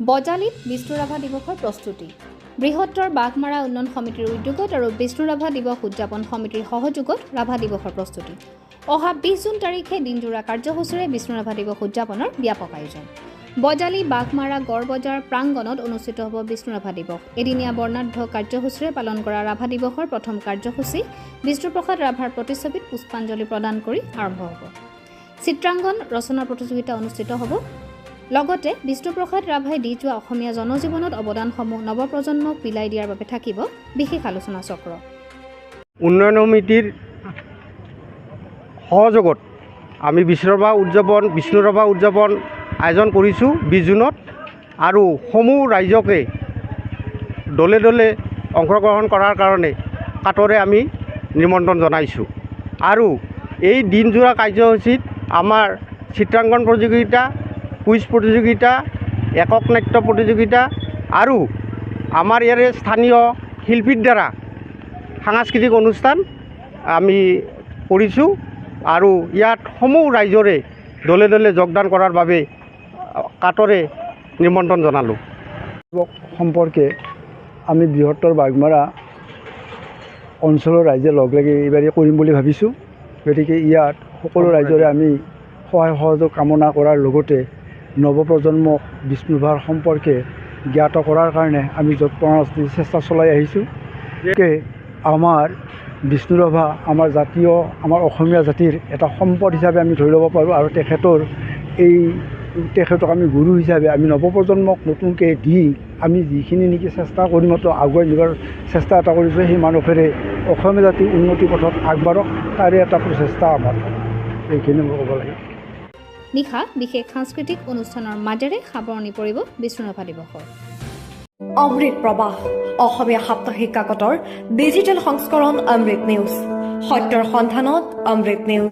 বজালিত বিষ্ণু ৰাভা দিৱসৰ প্ৰস্তুতি বৃহত্তৰ বাঘমাৰা উন্নয়ন সমিতিৰ উদ্যোগত আৰু বিষ্ণু ৰাভা দিৱস উদযাপন সমিতিৰ সহযোগত ৰাভা দিৱসৰ প্ৰস্তুতি অহা 20 জুন তাৰিখে দিনজোৰা কাৰ্যসূচীৰে বিষ্ণু ৰাভা দিৱস উদযাপনৰ ব্যাপক আয়োজন বজালি বাঘমাৰা গড় বজাৰ প্ৰাংগণত অনুষ্ঠিত হ'ব বিষ্ণু ৰাভা দিৱস এদিনীয়া বৰ্ণাঢ্য কাৰ্যসূচীৰে পালন কৰা ৰাভা দিৱসৰ প্ৰথম কাৰ্যসূচী বিষ্ণুপ্ৰসাদ ৰাভাৰ প্ৰতিচ্ছবিত পুষ্পাঞ্জলি প্ৰদান কৰি আৰম্ভ হ'ব চিত্ৰাংকন ৰচনা প্ৰতিযোগিতা অনুষ্ঠিত হ'ব লগতে বিষ্ণুপ্ৰসাদ ৰাভাই দি যোৱা অসমীয়া জনজীৱনত অৱদানসমূহ নৱপ্ৰজন্মক বিলাই দিয়াৰ বাবে থাকিব বিশেষ আলোচনা চক্ৰ উন্নয়ন সমিতিৰ সহযোগত আমি বিষ্ণু ৰাভা উদযাপন আয়োজন কৰিছোঁ 20 জুনত আৰু সমূহ ৰাইজকে দলে দলে অংশগ্ৰহণ কৰাৰ কাৰণে কাটৰে আমি নিমন্ত্ৰণ জনাইছোঁ আৰু এই দিনজোৰা কাৰ্যসূচীত আমাৰ চিত্ৰাংকন প্ৰতিযোগিতা কুইজ প্ৰতিযোগিতা একক নাট্য প্ৰতিযোগিতা আৰু আমাৰ ইয়াৰে স্থানীয় শিল্পীৰ দ্বাৰা সাংস্কৃতিক অনুষ্ঠান আমি কৰিছোঁ আৰু ইয়াত সমূহ ৰাইজৰে দলে দলে যোগদান কৰাৰ বাবে কাটৰে নিমন্ত্ৰণ জনালোঁ সম্পৰ্কে আমি বৃহত্তৰ বাঘমাৰা অঞ্চলৰ ৰাইজে লগ লাগি এইবাৰেই কৰিম বুলি ভাবিছোঁ গতিকে ইয়াত সকলো ৰাইজৰে আমি সহায় সহযোগ কামনা কৰাৰ লগতে নৱপ্ৰজন্মক বিষ্ণু ৰাভাৰ সম্পৰ্কে জ্ঞাত কৰাৰ কাৰণে আমি যৎপৰোনাস্তি চেষ্টা চলাই আহিছোঁ যে আমাৰ বিষ্ণু ৰাভা আমাৰ জাতীয় আমাৰ অসমীয়া জাতিৰ এটা সম্পদ হিচাপে আমি ধৰি ল'ব পাৰোঁ আৰু তেখেতক আমি গুৰু হিচাপে আমি নৱপ্ৰজন্মক নতুনকৈ দি আমি যিখিনি নেকি চেষ্টা কৰিম আগুৱাই নিবৰ চেষ্টা এটা কৰিছোঁ সেই মানুহৰে অসমীয়া জাতিৰ উন্নতি পথত আগবাঢ়ক তাৰে এটা প্ৰচেষ্টা আমাৰ এইখিনি মই ক'ব লাগে নিশা বিশেষ সাংস্কৃতিক অনুষ্ঠানৰ মাজেৰে সাৱৰণি পৰিব বিষ্ণু ৰাভা দিৱসৰ অমৃত প্ৰবাহ অসমীয়া সাপ্তাহিক কাকতৰ ডিজিটেল সংস্কৰণ অমৃত নিউজ সত্যৰ সন্ধানত অমৃত নিউজ